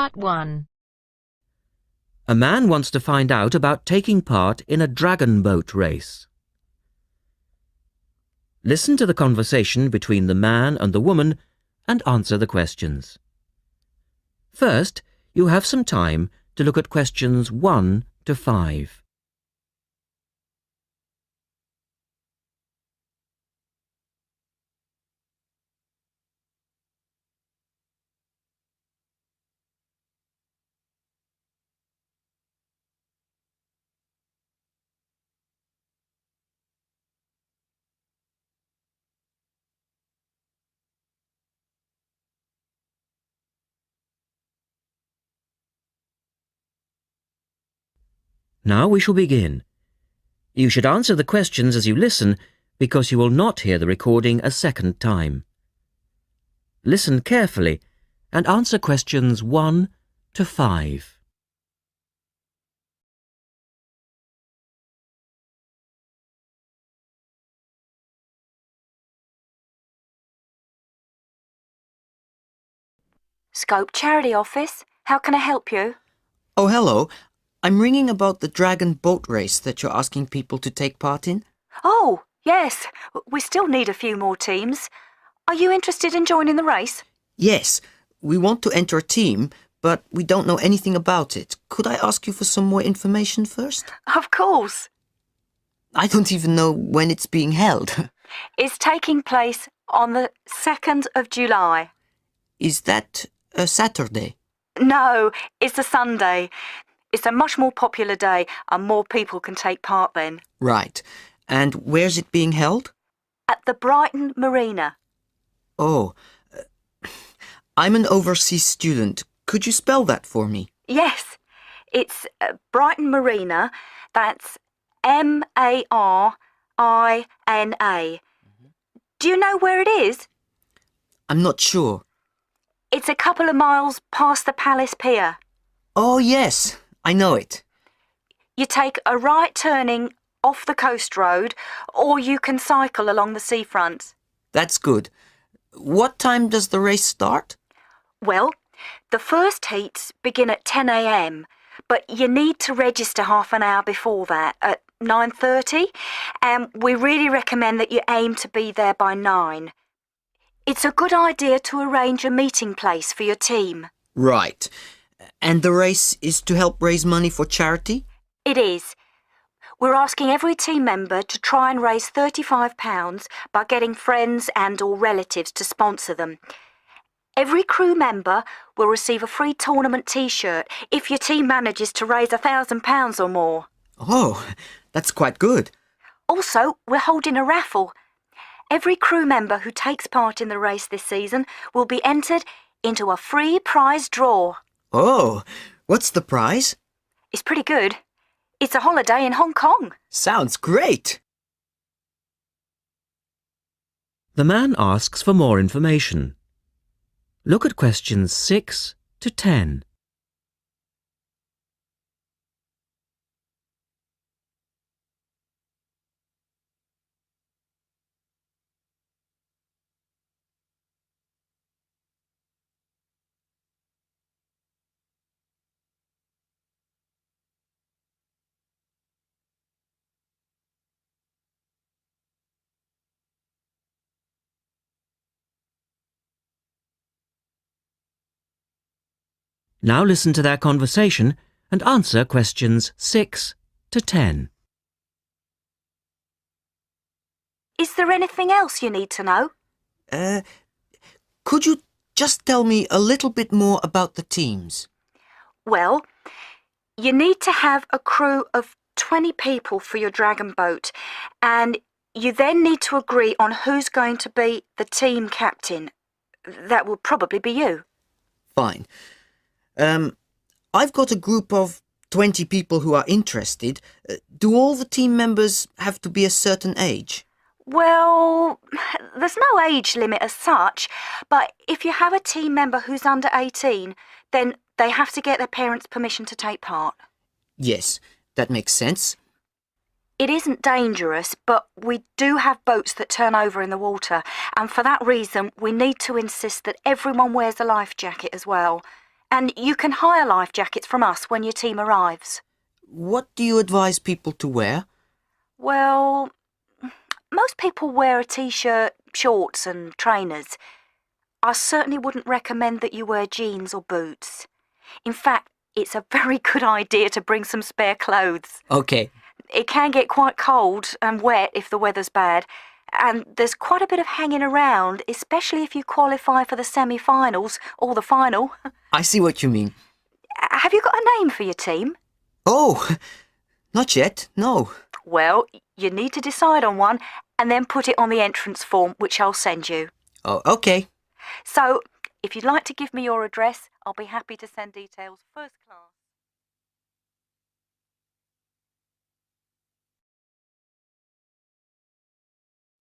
Part 1. A man wants to find out about taking part in a dragon boat race. Listen to the conversation between the man and the woman and answer the questions. First, you have some time to look at questions 1 to 5. Now we shall begin. You should answer the questions as you listen because you will not hear the recording a second time. Listen carefully and answer questions 1 to 5. Scope Charity Office. How can I help you? Oh, hello. I'm ringing about the dragon boat race that you're asking people to take part in. Oh, yes. We still need a few more teams. Are you interested in joining the race? Yes, we want to enter a team, but we don't know anything about it. Could I ask you for some more information first? Of course. I don't even know when it's being held. It's taking place on the 2nd of July. Is that a Saturday? No, it's a Sunday. It's a much more popular day and more people can take part then. Right. And where's it being held? At the Brighton Marina. Oh, I'm an overseas student. Could you spell that for me? Yes, it's Brighton Marina. That's Marina. Do you know where it is? I'm not sure. It's a couple of miles past the Palace Pier. Oh, yes, I know it. You take a right turning off the coast road, or you can cycle along the seafront. That's good. What time does the race start? Well, the first heats begin at 10 a.m, but you need to register half an hour before that, at 9:30, and we really recommend that you aim to be there by 9. It's a good idea to arrange a meeting place for your team. Right. And the race is to help raise money for charity? It is. We're asking every team member to try and raise £35 by getting friends and/or relatives to sponsor them. Every crew member will receive a free tournament T-shirt if your team manages to raise £1,000 or more. Oh, that's quite good. Also, we're holding a raffle. Every crew member who takes part in the race this season will be entered into a free prize draw. Oh, what's the prize? It's pretty good. It's a holiday in Hong Kong. Sounds great. The man asks for more information. Look at questions 6 to 10. Now listen to their conversation and answer questions 6 to 10. Is there anything else you need to know? Could you just tell me a little bit more about the teams? Well, you need to have a crew of 20 people for your dragon boat, and you then need to agree on who's going to be the team captain. That will probably be you. Fine. I've got a group of 20 people who are interested. Do all the team members have to be a certain age? Well, there's no age limit as such, but if you have a team member who's under 18, then they have to get their parents' permission to take part. Yes, that makes sense. It isn't dangerous, but we do have boats that turn over in the water, and for that reason we need to insist that everyone wears a life jacket as well. And you can hire life jackets from us when your team arrives. What do you advise people to wear? Well, most people wear a t-shirt, shorts and trainers. I certainly wouldn't recommend that you wear jeans or boots. In fact, it's a very good idea to bring some spare clothes. Okay. It can get quite cold and wet if the weather's bad, and there's quite a bit of hanging around, especially if you qualify for the semi-finals or the final. I see what you mean. Have you got a name for your team? Oh, not yet, no. Well, you need to decide on one and then put it on the entrance form, which I'll send you. Oh, okay. So, if you'd like to give me your address, I'll be happy to send details first class.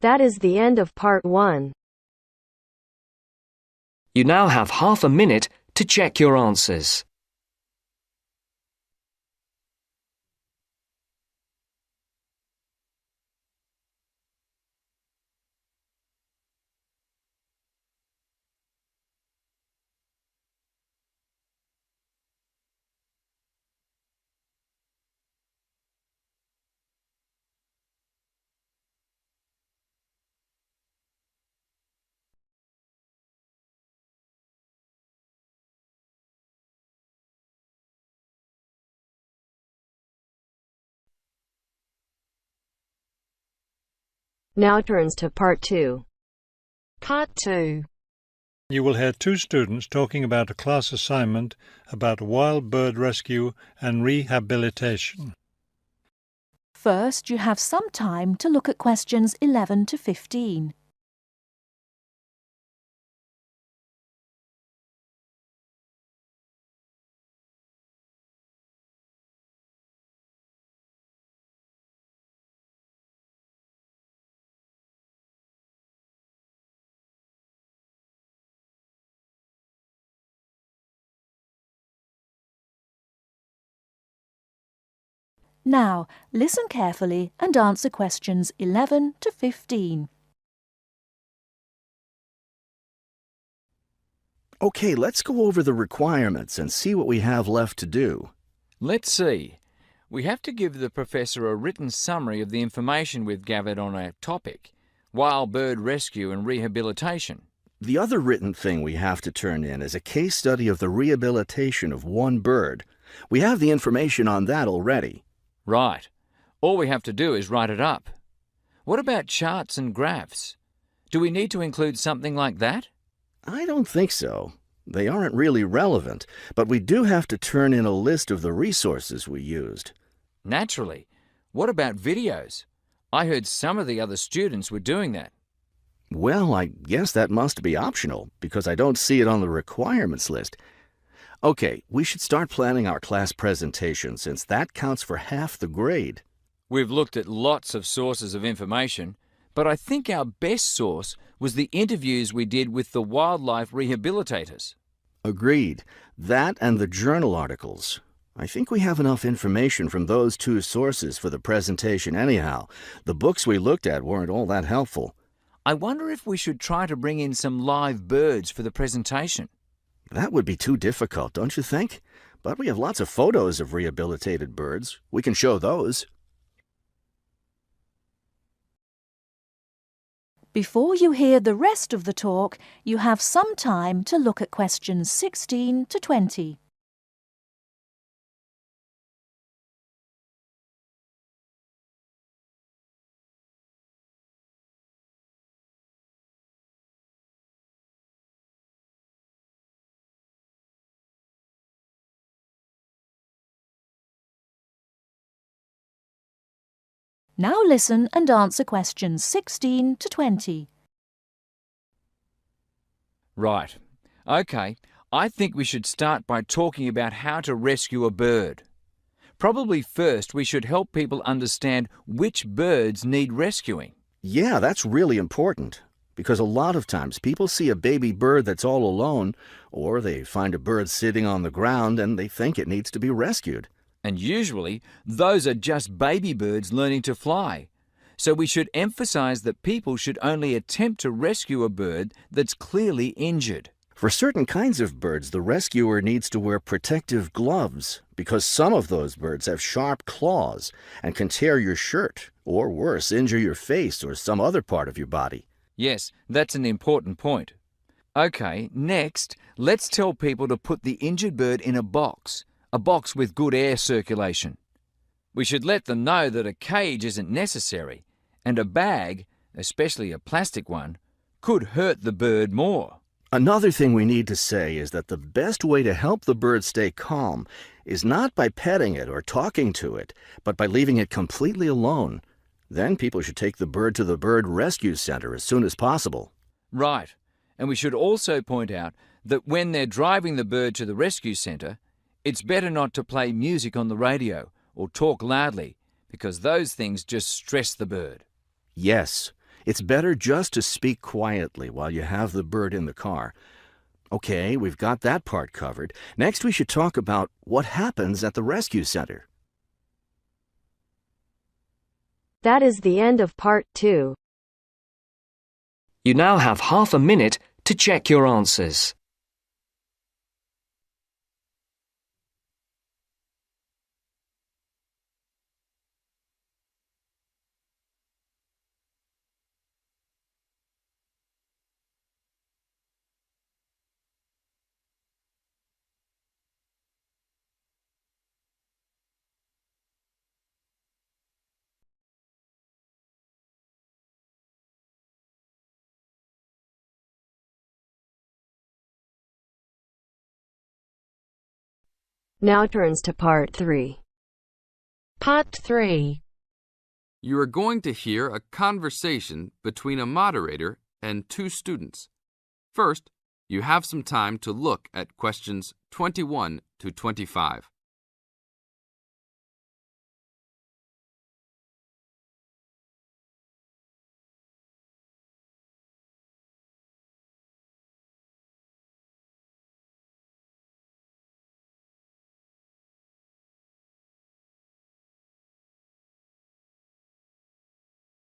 That is the end of part 1. You now have half a minute to check your answers. Now turns to part 2. Part 2. You will hear two students talking about a class assignment about wild bird rescue and rehabilitation. First, you have some time to look at questions 11 to 15. Now, listen carefully and answer questions 11 to 15. Okay, let's go over the requirements and see what we have left to do. Let's see. We have to give the professor a written summary of the information we've gathered on our topic, wild bird rescue and rehabilitation. The other written thing we have to turn in is a case study of the rehabilitation of one bird. We have the information on that already. Right. All we have to do is write it up. What about charts and graphs? Do we need to include something like that? I don't think so. They aren't really relevant, but we do have to turn in a list of the resources we used. Naturally. What about videos? I heard some of the other students were doing that. Well, I guess that must be optional, because I don't see it on the requirements list. Okay, we should start planning our class presentation, since that counts for half the grade. We've looked at lots of sources of information, but I think our best source was the interviews we did with the wildlife rehabilitators. Agreed. That and the journal articles. I think we have enough information from those two sources for the presentation anyhow. The books we looked at weren't all that helpful. I wonder if we should try to bring in some live birds for the presentation. That would be too difficult, don't you think? But we have lots of photos of rehabilitated birds. We can show those. Before you hear the rest of the talk, you have some time to look at questions 16 to 20. Now listen and answer questions 16 to 20. Right. Okay. I think we should start by talking about how to rescue a bird. Probably first we should help people understand which birds need rescuing. Yeah, that's really important. Because a lot of times people see a baby bird that's all alone, or they find a bird sitting on the ground and they think it needs to be rescued. And usually, those are just baby birds learning to fly. So we should emphasize that people should only attempt to rescue a bird that's clearly injured. For certain kinds of birds, the rescuer needs to wear protective gloves because some of those birds have sharp claws and can tear your shirt, or worse, injure your face or some other part of your body. Yes, that's an important point. OK, next, let's tell people to put the injured bird in a box with good air circulation. We should let them know that a cage isn't necessary, and a bag, especially a plastic one, could hurt the bird more. Another thing we need to say is that the best way to help the bird stay calm is not by petting it or talking to it, but by leaving it completely alone. Then people should take the bird to the bird rescue center as soon as possible. Right, and we should also point out that when they're driving the bird to the rescue center, it's better not to play music on the radio or talk loudly, because those things just stress the bird. Yes, it's better just to speak quietly while you have the bird in the car. Okay, we've got that part covered. Next, we should talk about what happens at the rescue center. That is the end of part 2. You now have half a minute to check your answers. Now turns to part 3. Part 3. You are going to hear a conversation between a moderator and two students. First, you have some time to look at questions 21 to 25.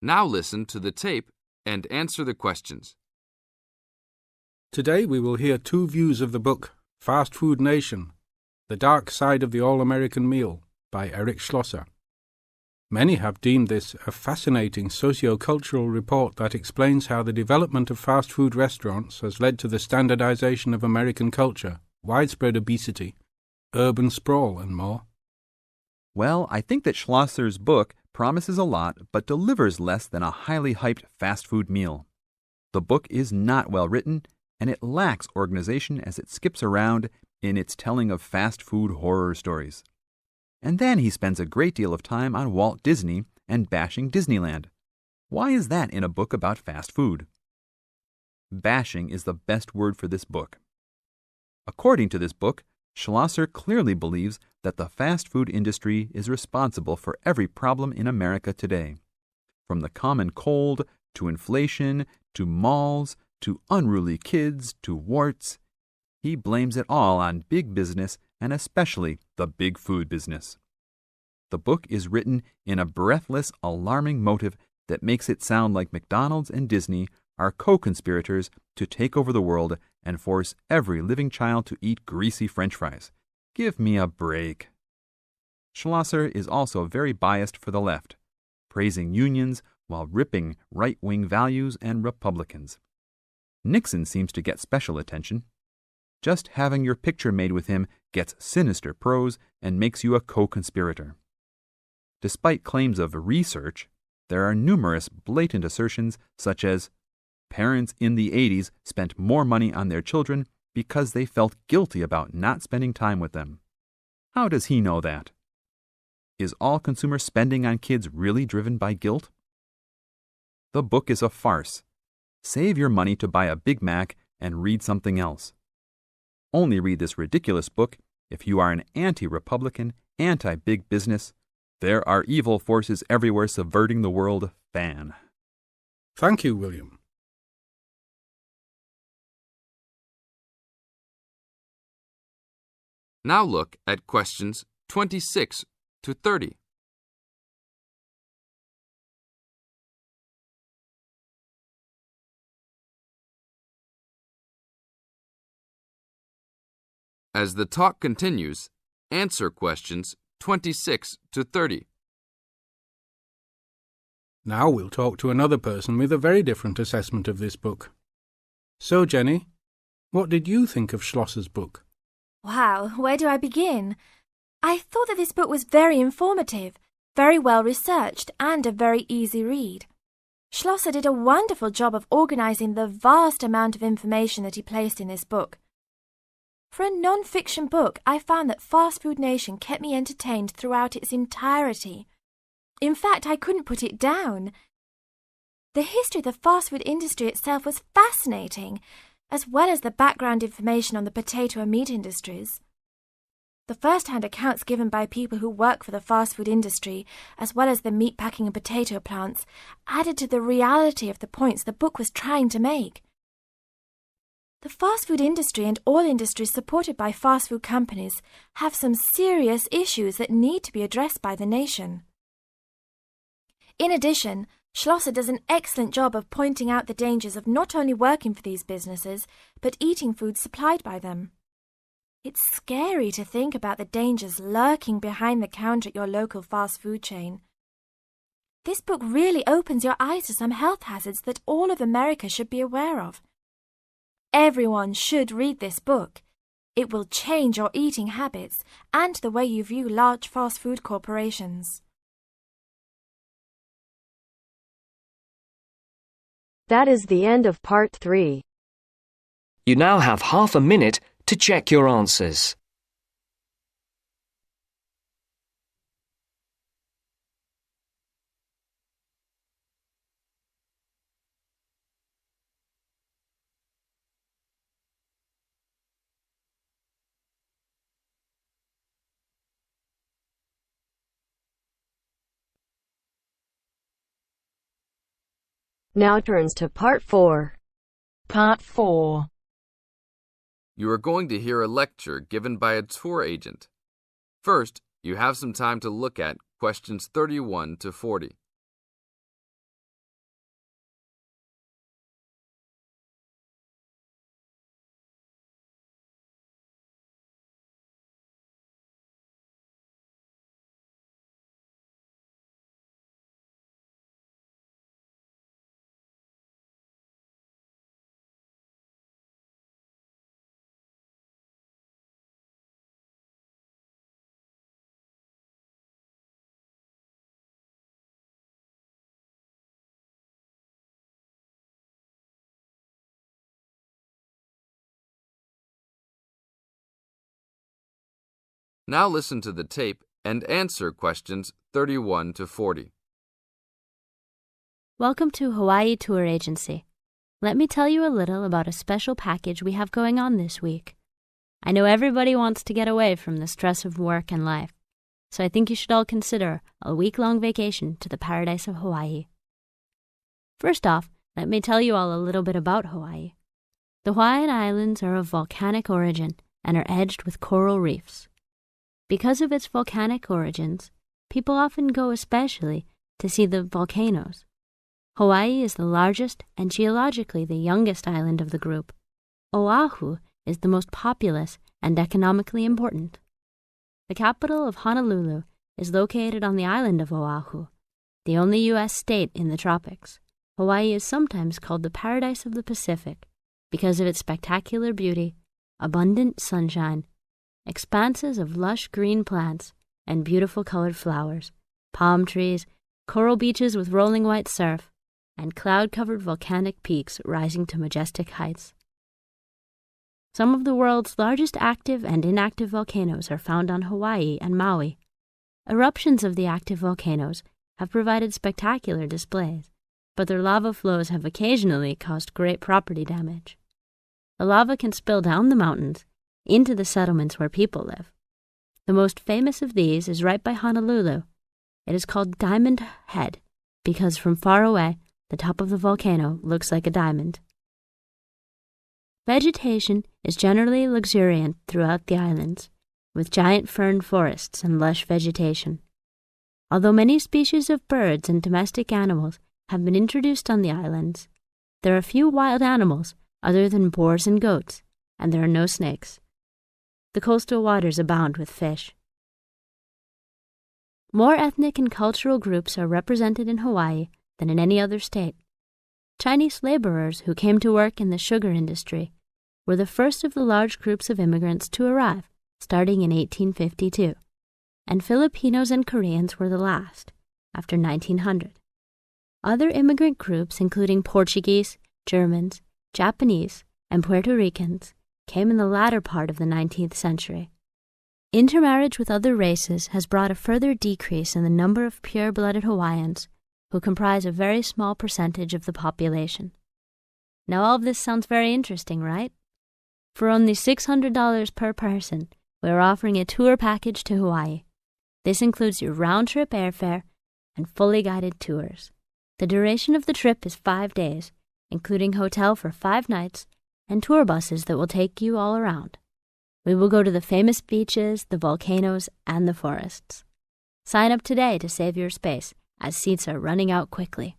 Now listen to the tape and answer the questions. Today we will hear two views of the book Fast Food Nation, The Dark Side of the All-American Meal by Eric Schlosser. Many have deemed this a fascinating socio-cultural report that explains how the development of fast food restaurants has led to the standardization of American culture, widespread obesity, urban sprawl, and more. Well, I think that Schlosser's book promises a lot but delivers less than a highly hyped fast food meal. The book is not well written, and it lacks organization as it skips around in its telling of fast food horror stories. And then he spends a great deal of time on Walt Disney and bashing Disneyland. Why is that in a book about fast food? Bashing is the best word for this book. According to this book, Schlosser clearly believes that the fast food industry is responsible for every problem in America today. From the common cold, to inflation, to malls, to unruly kids, to warts. He blames it all on big business and especially the big food business. The book is written in a breathless, alarming motive that makes it sound like McDonald's and Disney are co-conspirators to take over the world and force every living child to eat greasy French fries. Give me a break. Schlosser is also very biased for the left, praising unions while ripping right-wing values and Republicans. Nixon seems to get special attention. Just having your picture made with him gets sinister prose and makes you a co-conspirator. Despite claims of research, there are numerous blatant assertions such as parents in the 80s spent more money on their children because they felt guilty about not spending time with them. How does he know that? Is all consumer spending on kids really driven by guilt? The book is a farce. Save your money to buy a Big Mac and read something else. Only read this ridiculous book if you are an anti-Republican, anti-big business, there are evil forces everywhere subverting the world fan. Thank you, William. Now look at questions 26 to 30. As the talk continues, answer questions 26 to 30. Now we'll talk to another person with a very different assessment of this book. So, Jenny, what did you think of Schlosser's book? Wow, where do I begin? I thought that this book was very informative, very well researched, and a very easy read. Schlosser did a wonderful job of organising the vast amount of information that he placed in this book. For a non-fiction book, I found that Fast Food Nation kept me entertained throughout its entirety. In fact, I couldn't put it down. The history of the fast food industry itself was fascinating, as well as the background information on the potato and meat industries. The first-hand accounts given by people who work for the fast food industry, as well as the meat packing and potato plants, added to the reality of the points the book was trying to make. The fast food industry and all industries supported by fast food companies have some serious issues that need to be addressed by the nation. In addition, Schlosser does an excellent job of pointing out the dangers of not only working for these businesses, but eating food supplied by them. It's scary to think about the dangers lurking behind the counter at your local fast food chain. This book really opens your eyes to some health hazards that all of America should be aware of. Everyone should read this book. It will change your eating habits and the way you view large fast food corporations. That is the end of part 3. You now have half a minute to check your answers. Now turns to part 4. Part 4. You are going to hear a lecture given by a tour agent. First, you have some time to look at questions 31 to 40. Now listen to the tape and answer questions 31 to 40. Welcome to Hawaii Tour Agency. Let me tell you a little about a special package we have going on this week. I know everybody wants to get away from the stress of work and life, so I think you should all consider a week-long vacation to the paradise of Hawaii. First off, let me tell you all a little bit about Hawaii. The Hawaiian Islands are of volcanic origin and are edged with coral reefs. Because of its volcanic origins, people often go especially to see the volcanoes. Hawaii is the largest and geologically the youngest island of the group. Oahu is the most populous and economically important. The capital of Honolulu is located on the island of Oahu, the only U.S. state in the tropics. Hawaii is sometimes called the paradise of the Pacific because of its spectacular beauty, abundant sunshine, expanses of lush green plants and beautiful colored flowers, palm trees, coral beaches with rolling white surf, and cloud-covered volcanic peaks rising to majestic heights. Some of the world's largest active and inactive volcanoes are found on Hawaii and Maui. Eruptions of the active volcanoes have provided spectacular displays, but their lava flows have occasionally caused great property damage. The lava can spill down the mountains into the settlements where people live. The most famous of these is right by Honolulu. It is called Diamond Head because from far away, the top of the volcano looks like a diamond. Vegetation is generally luxuriant throughout the islands, with giant fern forests and lush vegetation. Although many species of birds and domestic animals have been introduced on the islands, there are few wild animals other than boars and goats, and there are no snakes. The coastal waters abound with fish. More ethnic and cultural groups are represented in Hawaii than in any other state. Chinese laborers who came to work in the sugar industry were the first of the large groups of immigrants to arrive, starting in 1852, and Filipinos and Koreans were the last, after 1900. Other immigrant groups, including Portuguese, Germans, Japanese, and Puerto Ricans, came in the latter part of the 19th century. Intermarriage with other races has brought a further decrease in the number of pure-blooded Hawaiians, who comprise a very small percentage of the population. Now all of this sounds very interesting, right? For only $600 per person, we are offering a tour package to Hawaii. This includes your round-trip airfare and fully guided tours. The duration of the trip is 5 days, including hotel for 5 nights and tour buses that will take you all around. We will go to the famous beaches, the volcanoes, and the forests. Sign up today to save your space, as seats are running out quickly.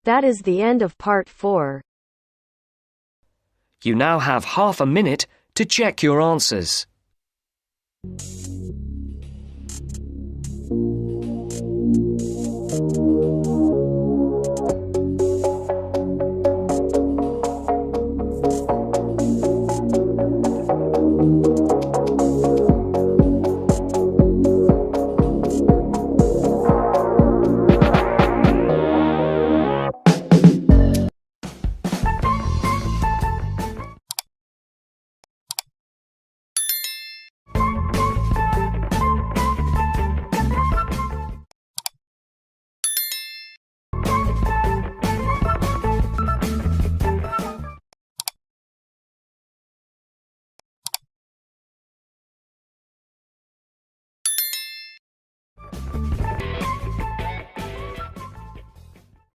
That is the end of part 4. You now have half a minute to check your answers.